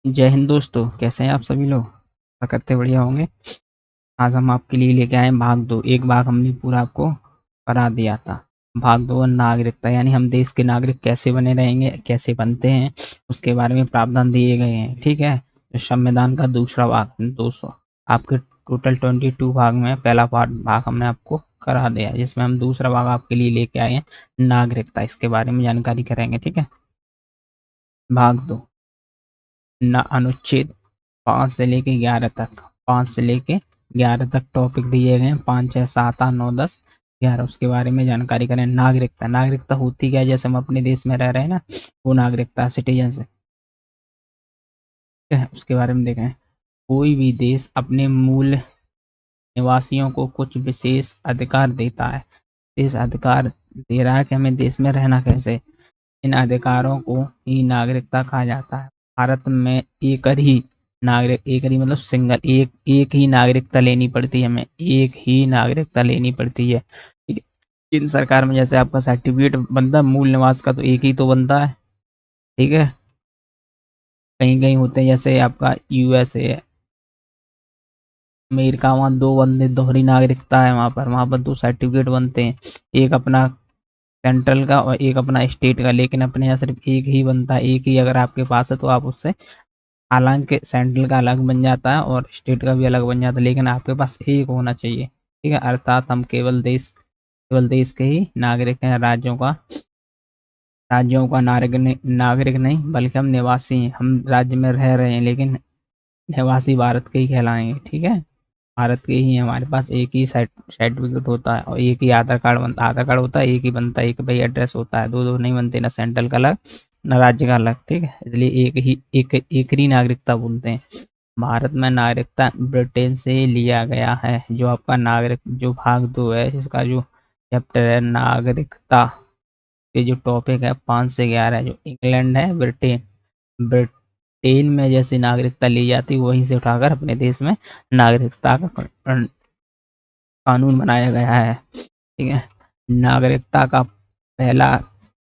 जय हिंद दोस्तों, कैसे हैं आप सभी लोग? आशा करते बढ़िया होंगे। आज हम आपके लिए लेके आए हैं भाग 2। एक भाग हमने पूरा आपको करा दिया था। भाग 2 नागरिकता, यानी हम देश के नागरिक कैसे बने रहेंगे, कैसे बनते हैं, उसके बारे में प्रावधान दिए गए हैं। ठीक है, तो संविधान का दूसरा भाग 200 आपके टोटल 22 भाग में पहला भाग हमने आपको करा दिया, जिसमें हम दूसरा भाग आपके लिए लेके आए हैं नागरिकता। इसके बारे में जानकारी करेंगे। ठीक है, भाग 2 अनुच्छेद 5 से लेके 11 तक, 5 से लेके 11 तक टॉपिक दिए गए हैं। 5, 6, 7, 8, 9, 10, 11 उसके बारे में जानकारी करें। नागरिकता, नागरिकता होती क्या है? जैसे हम अपने देश में रह रहे हैं ना, वो नागरिकता सिटीजन से है, उसके बारे में देखें। कोई भी देश अपने मूल निवासियों को कुछ विशेष अधिकार देता है। देश अधिकार दे रहा है कि हमें देश में रहना कैसे। इन अधिकारों को ही नागरिकता कहा जाता है। भारत में एक ही मतलब सिंगल एक ही नागरिकता लेनी पड़ती है। हमें एक ही नागरिकता लेनी पड़ती है। ठीक है, इन सरकार में जैसे आपका सर्टिफिकेट बनता है मूल निवास का, तो एक ही तो बनता है। ठीक है, कहीं कहीं होते हैं जैसे आपका यूएसए, अमेरिका, वहाँ दो बंदे दोहरी नागरिकता है। वहाँ पर दो सर्टिफिकेट बनते हैं, एक अपना सेंट्रल का और एक अपना स्टेट का। लेकिन अपने यहाँ सिर्फ एक ही बनता है। एक ही अगर आपके पास है तो आप उससे, हालांकि सेंट्रल का अलग बन जाता है और स्टेट का भी अलग बन जाता है, लेकिन आपके पास एक होना चाहिए। ठीक है, अर्थात हम केवल देश के ही नागरिक हैं। राज्यों का नागरिक नहीं, बल्कि हम निवासी हैं। हम राज्य में रह रहे हैं, लेकिन निवासी भारत के ही कहलाएंगे। ठीक है, भारत के ही हैं। हमारे पास एक ही सर्टिफिकेट होता है और एक ही आधार कार्ड होता है। एक ही बनता है, एक भाई एड्रेस होता है। दो दो नहीं बनते, ना सेंट्रल का अलग ना राज्य का अलग। ठीक है, इसलिए एक ही नागरिकता बोलते हैं। भारत में नागरिकता ब्रिटेन से लिया गया है। जो आपका नागरिक जो भाग 2 है, इसका जो चैप्टर है नागरिकता, ये जो टॉपिक है 5 से 11, जो इंग्लैंड है, ब्रिटेन में जैसे नागरिकता ली जाती है, वहीं से उठाकर अपने देश में नागरिकता का कानून बनाया गया है। ठीक है, नागरिकता का पहला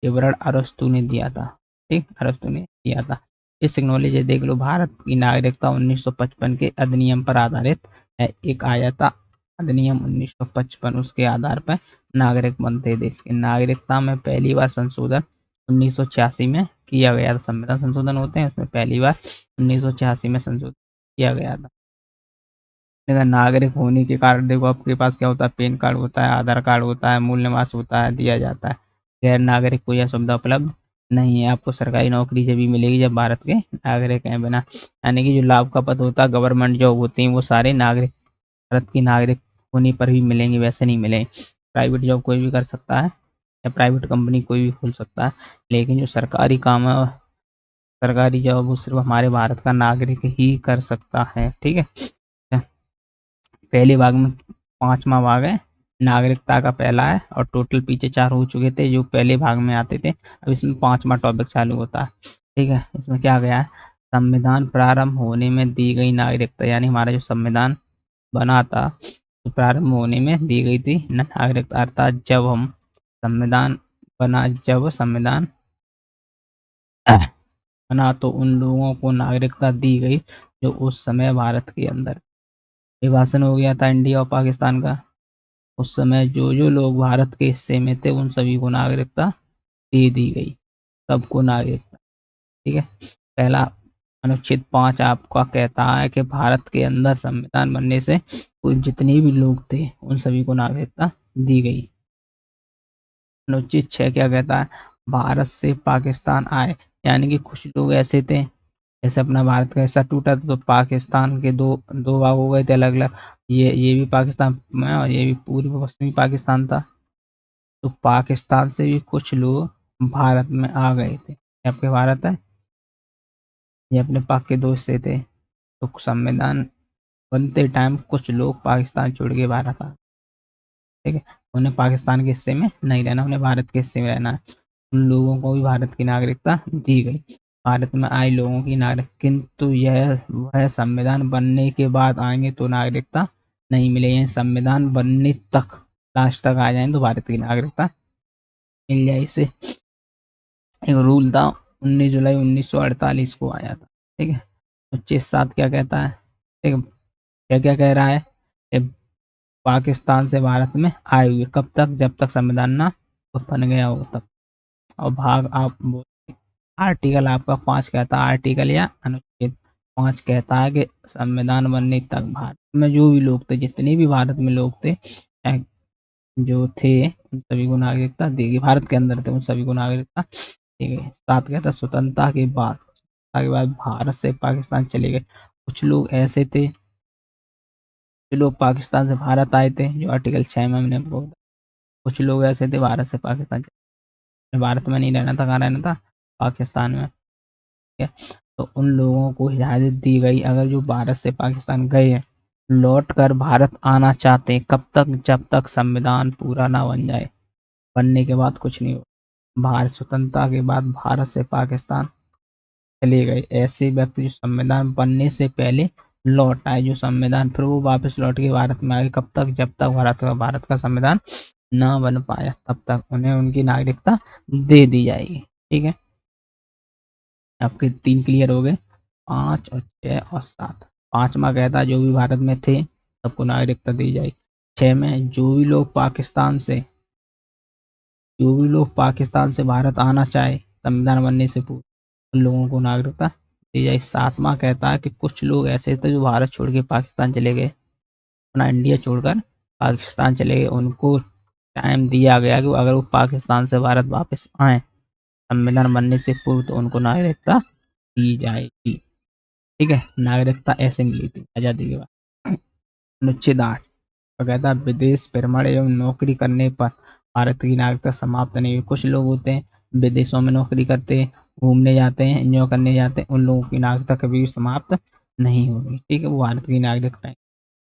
विवरण अरस्तु ने दिया था। ठीक, अरस्तु ने दिया था। इस एक्नॉलेज देख लो, भारत की नागरिकता 1955 के अधिनियम पर आधारित है। एक आया था अधिनियम 1955, उसके आधार पर नागरिक बनते देश के। नागरिकता में पहली बार संशोधन 1986 में किया गया था। संविधान संशोधन होते हैं, उसमें पहली बार 1986 में संशोधन किया गया था। अगर नागरिक होने के कारण देखो, आपके पास क्या होता है, पैन कार्ड होता है, आधार कार्ड होता है, मूल निवास होता है, दिया जाता है। गैर नागरिक को यह सुविधा उपलब्ध नहीं है। आपको सरकारी नौकरी जब भी मिलेगी जब भारत के नागरिक हैं। बिना, यानी कि जो लाभ का पद होता है, गवर्नमेंट जॉब होती है, वो सारे नागरिक, भारत की नागरिक होने पर भी मिलेंगे, वैसे नहीं मिलेंगे। प्राइवेट जॉब कोई भी कर सकता है या प्राइवेट कंपनी कोई भी खोल सकता है, लेकिन जो सरकारी काम है, सरकारी जॉब, वो सिर्फ हमारे भारत का नागरिक ही कर सकता है। ठीक है, पहले भाग में 5वां भाग है, नागरिकता का पहला है, और टोटल पीछे 4 हो चुके थे जो पहले भाग में आते थे। अब इसमें 5वां टॉपिक चालू होता है। ठीक है, इसमें क्या गया है, संविधान प्रारंभ होने में दी गई नागरिकता, यानी हमारा जो संविधान बना था, तो प्रारंभ होने में दी गई थी नागरिकता। अर्थात जब संविधान बना तो उन लोगों को नागरिकता दी गई जो उस समय भारत के अंदर, विभाजन हो गया था इंडिया और पाकिस्तान का। उस समय जो जो लोग भारत के हिस्से में थे, उन सभी को नागरिकता दे दी गई, सबको नागरिकता। ठीक है, पहला अनुच्छेद 5 आपका कहता है कि भारत के अंदर संविधान बनने से कोई जितने भी लोग थे, उन सभी को नागरिकता दी गई। अनुच्छेद 6 क्या कहता है, भारत से पाकिस्तान आए, यानी कि कुछ लोग ऐसे थे, जैसे अपना भारत का हिस्सा टूटा था, तो पाकिस्तान के दो दो भाग हो गए थे अलग अलग। ये भी पाकिस्तान में और ये भी पूर्वी पश्चिमी पाकिस्तान था। तो पाकिस्तान से भी कुछ लोग भारत में आ गए थे। ये आपके भारत है, ये अपने पाक के दोस्त से थे। तो संविधान बनते टाइम कुछ लोग पाकिस्तान छोड़ के भारत आ, ठीक है, उन्हें पाकिस्तान के हिस्से में नहीं रहना, उन्हें भारत के हिस्से में रहना है। उन लोगों को भी भारत की नागरिकता दी गई। भारत में आए लोगों की नागरिक, किंतु यह वह संविधान बनने के बाद आएंगे तो नागरिकता नहीं मिलेगी। संविधान बनने तक, लास्ट तक आ जाए तो भारत की नागरिकता मिल जाए। इसे एक रूल था, 19 जुलाई 1948 को आया था। ठीक है, अनुच्छेद 7 क्या कहता है? ठीक है, क्या क्या कह रहा है? ये पाकिस्तान से भारत में आए हुए कब तक? जब तक संविधान ना बन गया हो तब। और भाग आप आर्टिकल आपका 5 कहता है, आर्टिकल या अनुच्छेद 5 कहता है कि संविधान बनने तक भारत में जो भी लोग थे, जितने भी भारत में लोग थे, चाहे जो थे, उन सभी को नागरिकता देगी। भारत के अंदर थे उन सभी को नागरिकता। ठीक है, 7 कहता है स्वतंत्रता के बाद भारत से पाकिस्तान चले गए कुछ लोग ऐसे थे, जो लोग पाकिस्तान से भारत आए थे, जो आर्टिकल 6 में हमने आपको बताया। कुछ लोग ऐसे थे भारत से पाकिस्तान भारत में नहीं रहना था, कहाँ रहना था? पाकिस्तान में। ठीक है, तो उन लोगों को इजाज़त दी गई, अगर जो भारत से पाकिस्तान गए हैं लौट कर भारत आना चाहते हैं, कब तक? जब तक संविधान पूरा ना बन जाए। बनने के बाद कुछ नहीं होगा। भारत स्वतंत्रता के बाद भारत से पाकिस्तान चले गए ऐसे व्यक्ति जो संविधान बनने से पहले लौट आए, जो संविधान फिर वो वापस लौट के भारत में आए, कब तक? जब तक भारत का संविधान ना बन पाया तब तक उन्हें उनकी नागरिकता दे दी जाएगी। ठीक है, आपके 3 क्लियर हो गए, 5 और 6 और 7। 5वां कहता है जो भी भारत में थे सबको नागरिकता दी जाएगी। 6 में जो भी लोग पाकिस्तान से भारत आना चाहे संविधान बनने से पूर्व, उन लोगों को नागरिकता दी जाए। 7वां कहता है कि कुछ लोग ऐसे थे जो भारत छोड़ के पाकिस्तान चले गए, अपना इंडिया छोड़कर पाकिस्तान चले गए, उनको टाइम दिया गया कि अगर वो पाकिस्तान से भारत वापस आए संविधान बनने से पूर्व तो उनको नागरिकता दी जाएगी। ठीक है, नागरिकता ऐसे मिली थी आज़ादी के बाद। अनुच्छेद 8 तो कहता है विदेश भ्रमण एवं नौकरी करने पर भारत की नागरिकता समाप्त नहीं हुई। कुछ लोग होते हैं विदेशों में नौकरी करते हैं, घूमने जाते हैं, एंजॉय करने जाते हैं, उन लोगों की नागरिकता कभी भी समाप्त नहीं होगी। ठीक है, वो भारत की नागरिकता है।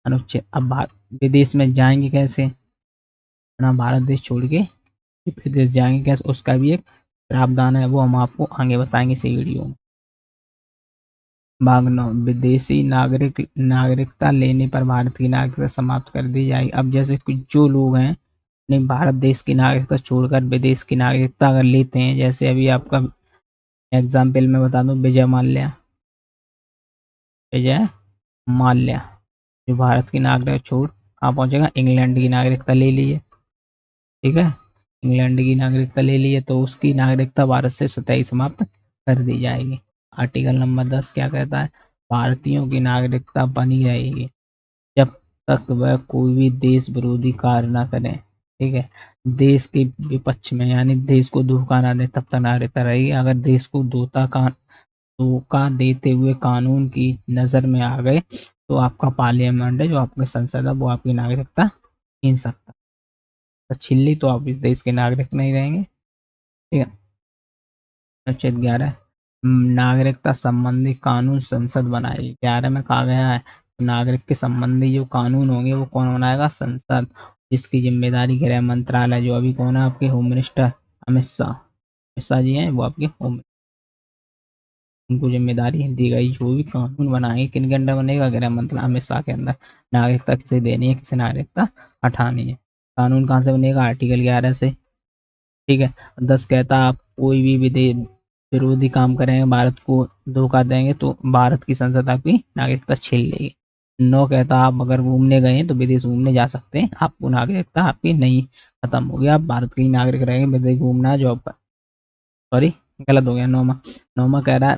अनुच्छेद अब विदेश में जाएंगे कैसे? अपना भारत देश छोड़ के विदेश जाएंगे कैसे, उसका भी एक प्रावधान है, वो हम आपको आगे बताएंगे इसी वीडियो में। भाग 9 विदेशी नागरिकता लेने पर भारत की नागरिकता समाप्त कर दी जाएगी। अब जैसे कुछ जो लोग हैं अपने भारत देश की नागरिकता छोड़कर विदेश की नागरिकता अगर लेते हैं, जैसे अभी आपका एग्जाम्पल मैं बता दूं, विजय माल्या जो भारत की नागरिकता छोड़ कहाँ पहुंचेगा? इंग्लैंड की नागरिकता ले लीजिए। ठीक है, इंग्लैंड की नागरिकता ले लिए तो उसकी नागरिकता भारत से स्वतः ही समाप्त कर दी जाएगी। आर्टिकल नंबर 10 क्या कहता है? भारतीयों की नागरिकता बनी रहेगी जब तक वह कोई भी देश विरोधी कार्य ना करें। ठीक है, देश के विपक्ष में यानी देश को धोखा ना दे तब तक नागरिकता रहेगी। अगर देश को धोखा देते हुए कानून की नज़र में आ गए तो आपका पार्लियामेंट है, जो आपकी संसद है, वो आपकी नागरिकता छीन सकता है। तो छीन ली तो आप इस देश के नागरिक नहीं रहेंगे। ठीक है, अनुच्छेद 11 नागरिकता संबंधी कानून संसद बनाएगी। 11 में कहा गया है तो नागरिक के संबंधी जो कानून होंगे वो कौन बनाएगा? संसद, जिसकी जिम्मेदारी गृह मंत्रालय, जो अभी कौन है आपके होम मिनिस्टर? अमित शाह जी हैं, वो आपके होम, उनको जिम्मेदारी दी गई जो भी कानून बनाएंगे किन के अंडर बनेगा? गृह मंत्रालय, अमित शाह के अंदर। नागरिकता किसे देनी है, किसे नागरिकता हटानी है, कानून कहाँ से बनेगा? आर्टिकल 11 से। ठीक है, 10 कहता आप कोई भी विदेश विरोधी काम करेंगे, भारत को धोखा देंगे तो भारत की संसद आपकी नागरिकता छीन लेगी। 9 कहता आप अगर घूमने गए हैं तो विदेश घूमने जा सकते हैं, आपको नागरिकता आपकी नहीं खत्म हो गया, आप भारत के ही नागरिक रहेंगे, विदेश घूमना जॉब पर। सॉरी, गलत हो गया। 9वां कह रहा है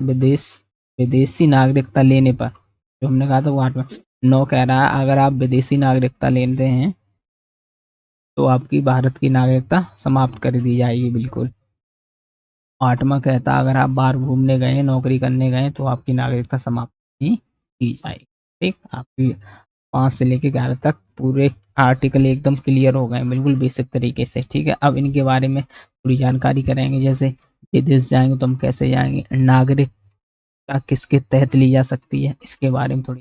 विदेशी नागरिकता लेने पर, जो हमने कहा था वो 8वां। 9 कह रहा है अगर आप विदेशी नागरिकता लेते हैं तो आपकी भारत की नागरिकता समाप्त कर दी जाएगी बिल्कुल। 8वां कहता अगर आप बाहर घूमने गए, नौकरी करने गए तो आपकी नागरिकता समाप्त नहीं की जाएगी। ठीक, आपकी 5 से लेके 11 तक पूरे आर्टिकल एकदम क्लियर हो गए बिल्कुल बेसिक तरीके से। ठीक है, अब इनके बारे में थोड़ी जानकारी करेंगे, जैसे विदेश जाएंगे तो हम कैसे जाएंगे, नागरिकता किसके तहत ली जा सकती है, इसके बारे में थोड़ी